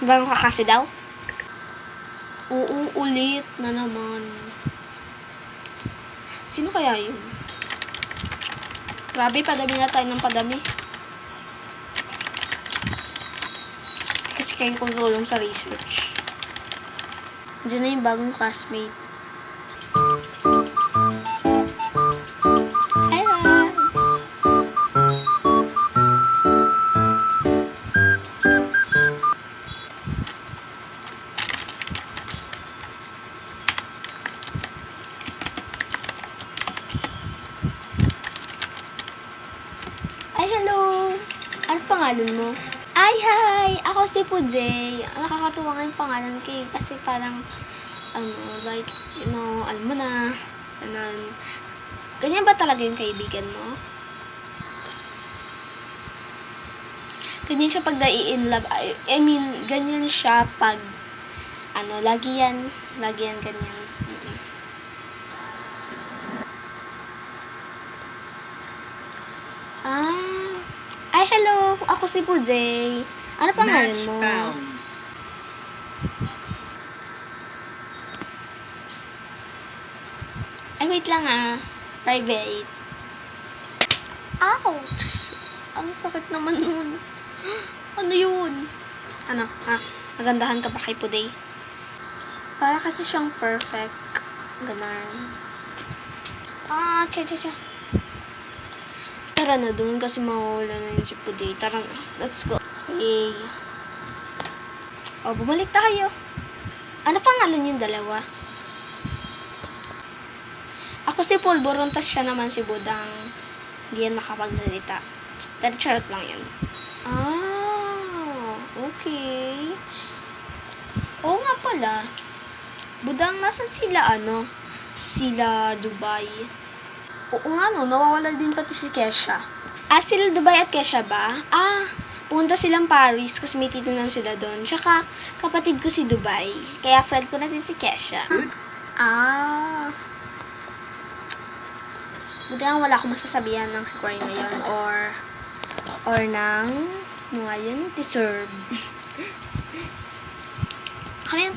Bagong kakasi daw? Oo, ulit na naman. Sino kaya yun? Grabe, padami na tayo ng padami. Kasi kayo kung tulong sa research. Diyan na yung bagong classmate. Hello! Ay, hello! Ano pangalan mo? Ay, hi! Ako si Pujay. Nakakatuwa nga yung pangalan ko eh. Kasi parang, like, alam mo na. Ganun. Ganyan ba talaga yung kaibigan mo? Ganyan siya pag in love. I mean, ganyan siya pag, lagi yan ganyan. Ay, hello! Ako si Pujay. Ano pangalan mo? Ay, wait lang Private. Ouch! Ang sakit naman nun. Ano yun? Nagandahan ka ba kay Puday? Para kasi siyang perfect. Ganun. Tsa. Tara na dun kasi mawawala na yun si Puday. Tara na. Let's go. Okay. Bumalik tayo. Ano pangalan yung dalawa? Ako si Pulboron, tas siya naman si Budang. Hindi yan makapagdalita. Pero charot lang yan. Okay. Oo nga pala. Budang, nasan sila Sila Dubai. Oo nga nawawala din pati si Kesha. Sila Dubai at Kesha ba? Pumunta silang Paris kasi may titinan sila doon. Tsaka, kapatid ko si Dubai. Kaya friend ko na din si Kesha. Buti nga wala akong masasabihan ng si Cory ngayon or ng ngayon deserve. Ano yan?